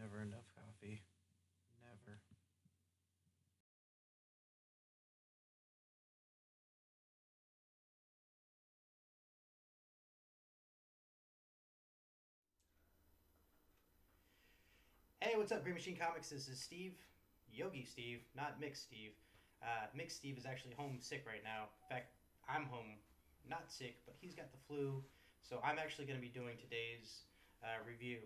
Never enough coffee. Never. Hey, what's up, Green Machine Comics? This is Steve, Yogi Steve, not Mix Steve. Mix Steve is actually home sick right now. In fact, I'm home not sick, but he's got the flu. So I'm actually going to be doing today's review.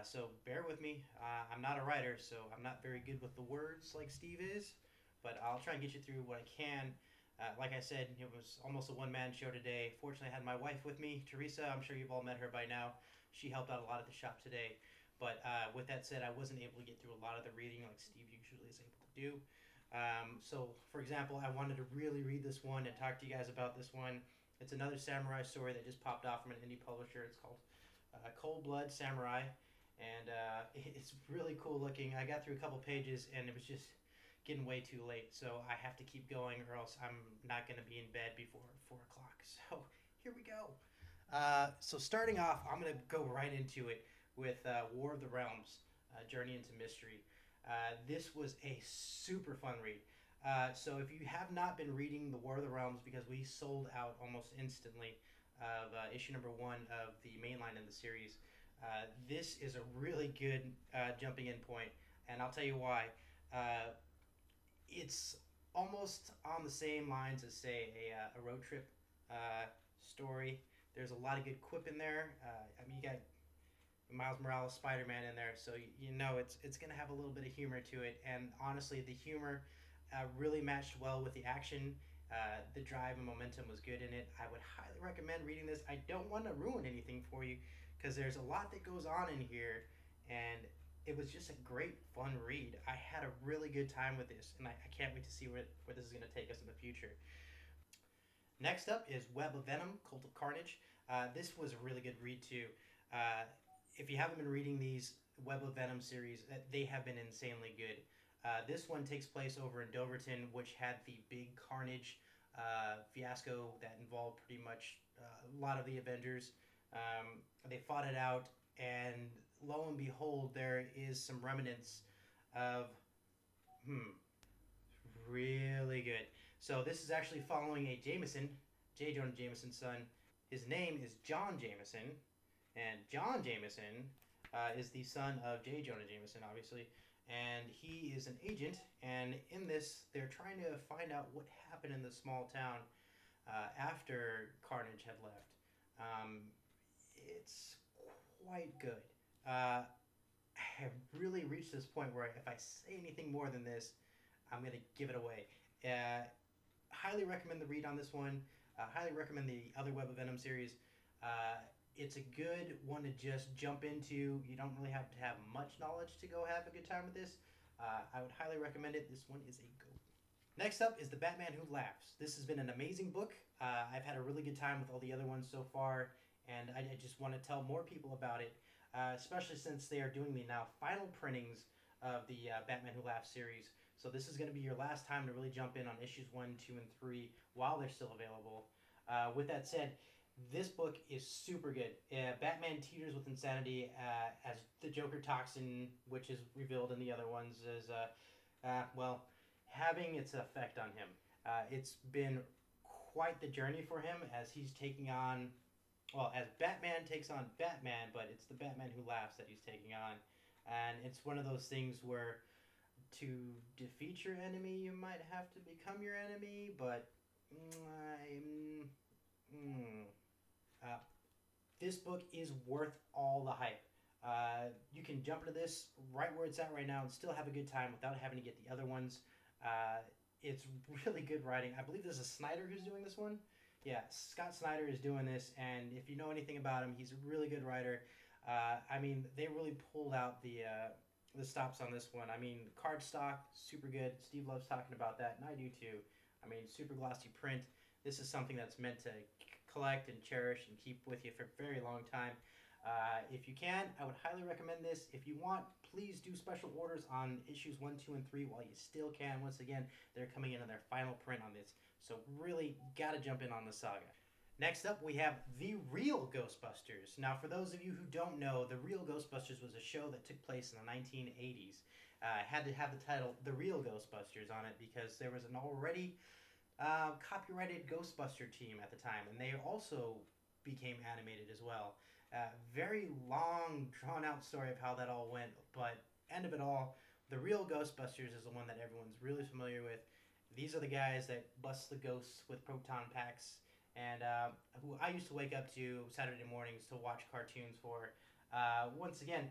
So bear with me. I'm not a writer, so I'm not very good with the words like Steve is, but I'll try and get you through what I can. Like I said, it was almost a one-man show today. Fortunately, I had my wife with me, Teresa. I'm sure you've all met her by now. She helped out a lot at the shop today. But with that said, I wasn't able to get through a lot of the reading like Steve usually is able to do. So, for example, I wanted to really read this one and talk to you guys about this one. It's another samurai story that just popped off from an indie publisher. It's called Cold Blood Samurai, and it's really cool looking. I got through a couple pages, and it was just getting way too late. So I have to keep going, or else I'm not going to be in bed before 4 o'clock. So here we go. So starting off, I'm going to go right into it with War of the Realms, Journey into Mystery. This was a super fun read. So if you have not been reading the War of the Realms, because we sold out almost instantly of issue number 1 of the main line in the series, this is a really good jumping in point, and I'll tell you why. It's almost on the same lines as, say, a road trip story. There's a lot of good quip in there. I mean, you got Miles Morales, SpiderMan in there, so you know it's gonna have a little bit of humor to it. And honestly, the humor really matched well with the action. The drive and momentum was good in it. I would highly recommend reading this. I don't want to ruin anything for you because there's a lot that goes on in here, and it was just a great fun read. I had a really good time with this, and I can't wait to see where this is going to take us in the future. Next up is Web of Venom, Cult of Carnage. This was a really good read too. If you haven't been reading these Web of Venom series, they have been insanely good. This one takes place over in Doverton, which had the big Carnage fiasco that involved pretty much a lot of the Avengers. They fought it out, and lo and behold, there is some remnants of really good. So this is actually following a Jameson, J. Jonah Jameson's son. His name is John Jameson, and John Jameson is the son of J. Jonah Jameson, obviously, and he is an agent. And in this, they're trying to find out what happened in the small town after Carnage had left. It's quite good. I have really reached this point where if I say anything more than this, I'm going to give it away. Highly recommend the read on this one. Highly recommend the other Web of Venom series. It's a good one to just jump into. You don't really have to have much knowledge to go have a good time with this. I would highly recommend it. This one is a go. Next up is The Batman Who Laughs. This has been an amazing book. I've had a really good time with all the other ones so far, and I just want to tell more people about it, especially since they are doing the now final printings of the Batman Who Laughs series. So this is going to be your last time to really jump in on issues 1, 2, and 3 while they're still available. With that said, this book is super good. Batman teeters with insanity as the Joker toxin, which is revealed in the other ones, is, well, having its effect on him. It's been quite the journey for him as he's taking on, well, as Batman takes on Batman, but it's the Batman Who Laughs that he's taking on. And it's one of those things where to defeat your enemy, you might have to become your enemy, but this book is worth all the hype. You can jump into this right where it's at right now and still have a good time without having to get the other ones. It's really good writing. I believe this is Snyder who's doing this one. Yeah, Scott Snyder is doing this, and if you know anything about him, he's a really good writer. I mean, they really pulled out the stops on this one. I mean, cardstock, super good. Steve loves talking about that, and I do too. I mean, super glossy print. This is something that's meant to collect and cherish and keep with you for a very long time. If you can, I would highly recommend this. If you want, please do special orders on issues 1, 2, and 3 while you still can. Once again, they're coming in on their final print on this. So really got to jump in on the saga. Next up, we have The Real Ghostbusters. Now, for those of you who don't know, The Real Ghostbusters was a show that took place in the 1980s. Had to have the title The Real Ghostbusters on it because there was an already copyrighted Ghostbuster team at the time, and they also became animated as well. Very long, drawn-out story of how that all went, but end of it all, The Real Ghostbusters is the one that everyone's really familiar with. These are the guys that bust the ghosts with proton packs, and who I used to wake up to Saturday mornings to watch cartoons for. Once again,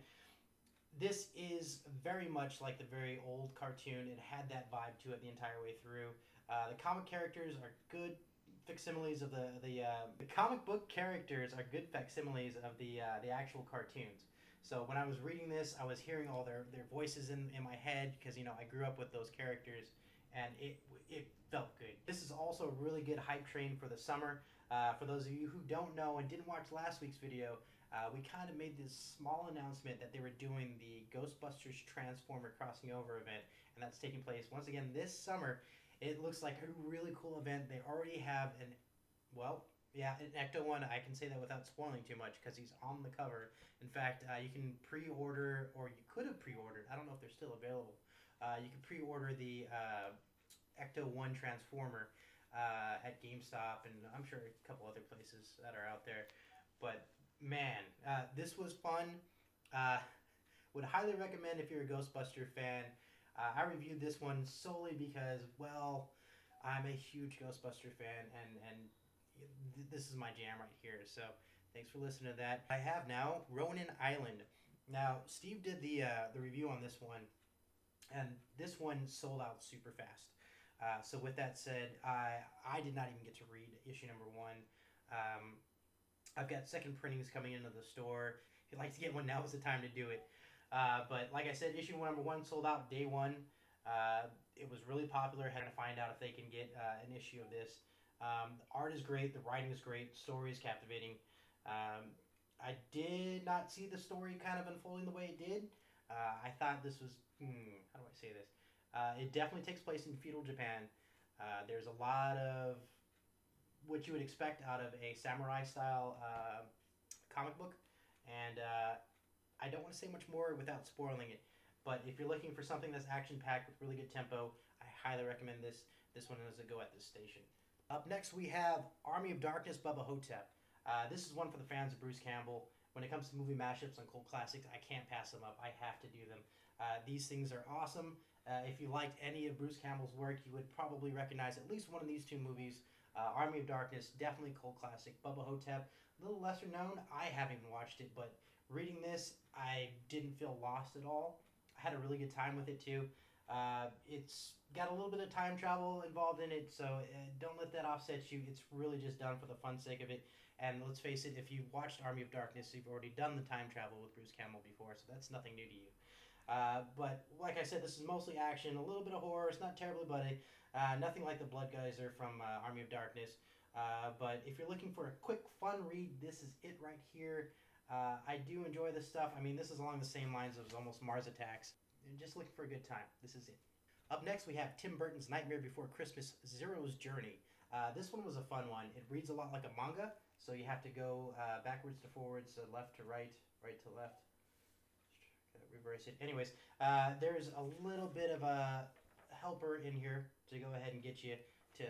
this is very much like the very old cartoon. It had that vibe to it the entire way through. The comic characters are good facsimiles of the comic book characters are good facsimiles of the actual cartoons. So when I was reading this, I was hearing all their voices in my head because I grew up with those characters, and it felt good. This is also a really good hype train for the summer. For those of you who don't know and didn't watch last week's video, we kind of made this small announcement that they were doing the Ghostbusters Transformer Crossing Over event, and that's taking place once again this summer. It looks like a really cool event. They already have an Ecto 1. I can say that without spoiling too much because he's on the cover. In fact, you can pre-order, or you could have pre-ordered. I don't know if they're still available. You can pre-order the Ecto 1 Transformer at GameStop, and I'm sure a couple other places that are out there. But man, this was fun. Would highly recommend if you're a Ghostbuster fan. I reviewed this one solely because, well, I'm a huge Ghostbuster fan, and this is my jam right here. So thanks for listening to that. I have now Ronan Island. Now, Steve did the review on this one, and this one sold out super fast. So with that said, I did not even get to read issue number 1. I've got second printings coming into the store. If you'd like to get one, now is the time to do it. But like I said, issue number 1 sold out day 1. It was really popular. Had to find out if they can get an issue of this. The art is great. The writing is great. Story is captivating. I did not see the story kind of unfolding the way it did. I thought this was... how do I say this? It definitely takes place in feudal Japan. There's a lot of what you would expect out of a samurai-style comic book. And I don't want to say much more without spoiling it. But if you're looking for something that's action-packed with really good tempo, I highly recommend this. This one is a go at this station. Up next, we have Army of Darkness, Bubba Hotep. This is one for the fans of Bruce Campbell. When it comes to movie mashups on cult classics, I can't pass them up. I have to do them. These things are awesome. If you liked any of Bruce Campbell's work, you would probably recognize at least one of these two movies. Army of Darkness, definitely cult classic. Bubba Hotep, a little lesser known. I haven't even watched it, but reading this, I didn't feel lost at all. I had a really good time with it too. It's got a little bit of time travel involved in it, so don't let that offset you. It's really just done for the fun sake of it. And let's face it, if you've watched Army of Darkness, you've already done the time travel with Bruce Campbell before, so that's nothing new to you. But like I said, this is mostly action, a little bit of horror. It's not terribly bloody. Nothing like the Blood Geyser from Army of Darkness. But if you're looking for a quick, fun read, this is it right here. I do enjoy this stuff. I mean, this is along the same lines as almost Mars Attacks. You're just looking for a good time. This is it. Up next, we have Tim Burton's Nightmare Before Christmas, Zero's Journey. This one was a fun one. It reads a lot like a manga, so you have to go backwards to forwards, left to right, right to left. Reverse it. Anyways, there's a little bit of a helper in here to go ahead and get you to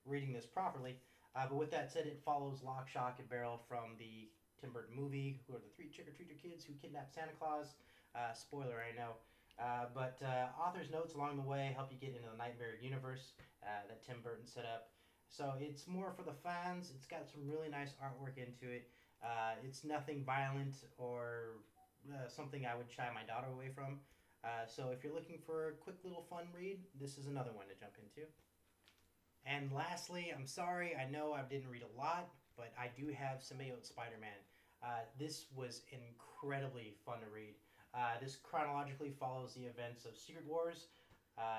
reading this properly. But with that said, it follows Lock, Shock, and Barrel from the Tim Burton movie, who are the 3 trick-or-treater kids who kidnap Santa Claus. Spoiler, I know. But author's notes along the way help you get into the Nightmare universe that Tim Burton set up. So it's more for the fans. It's got some really nice artwork into it. It's nothing violent or something I would shy my daughter away from. So if you're looking for a quick little fun read, this is another one to jump into. And lastly, I'm sorry, I know I didn't read a lot, but I do have Symbiote Spider-Man. This was incredibly fun to read. This chronologically follows the events of Secret Wars.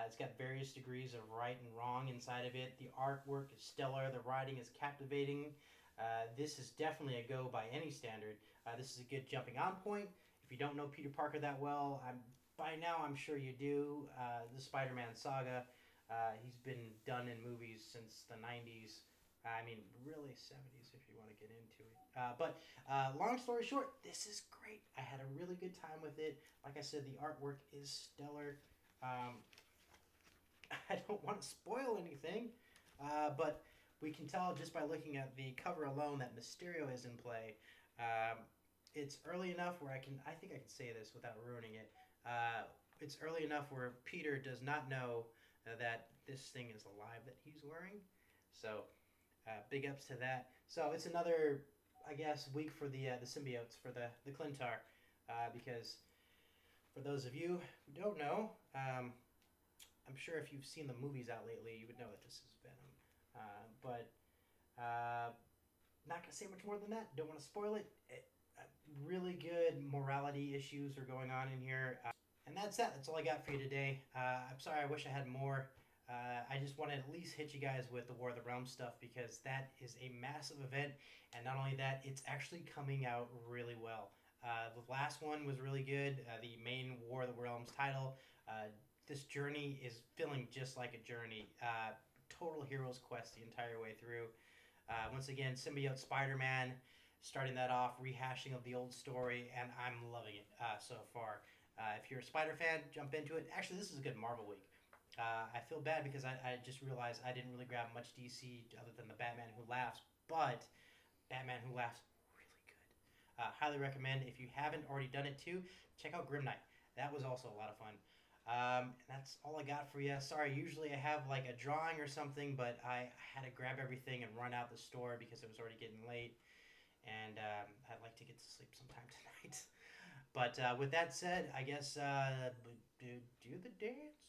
It's got various degrees of right and wrong inside of it. The artwork is stellar. The writing is captivating. This is definitely a go by any standard. This is a good jumping on point. If you don't know Peter Parker that well, by now I'm sure you do. The Spider-Man saga, he's been done in movies since the 90s. I mean, really 70s if you want to get into it. But long story short, this is great. I had a really good time with it. Like I said, the artwork is stellar. I don't want to spoil anything, but we can tell just by looking at the cover alone that Mysterio is in play. It's early enough where I think I can say this without ruining it. It's early enough where Peter does not know that this thing is alive that he's wearing. So, big ups to that. So it's another, I guess, week for the symbiotes, for the Clintar, because for those of you who don't know, I'm sure if you've seen the movies out lately, you would know that this is Venom. But not going to say much more than that. Don't want to spoil it. Really good morality issues are going on in here. And that's that. That's all I got for you today. I'm sorry, I wish I had more. I just wanted to at least hit you guys with the War of the Realms stuff, because that is a massive event. And not only that, it's actually coming out really well. The last one was really good. The main War of the Realms title. This journey is feeling just like a journey. Total hero's quest the entire way through. Once again, symbiote SpiderMan, starting that off, rehashing of the old story, and I'm loving it so far. If you're a Spider fan, jump into it. Actually, this is a good Marvel week. I feel bad because I just realized I didn't really grab much DC other than the Batman Who Laughs, but Batman Who Laughs, really good. Highly recommend. If you haven't already done it too, check out Grim Knight. That was also a lot of fun. That's all I got for you. Sorry, usually I have like a drawing or something, but I had to grab everything and run out the store because it was already getting late, and I'd like to get to sleep sometime tonight. But with that said, I guess do the dance.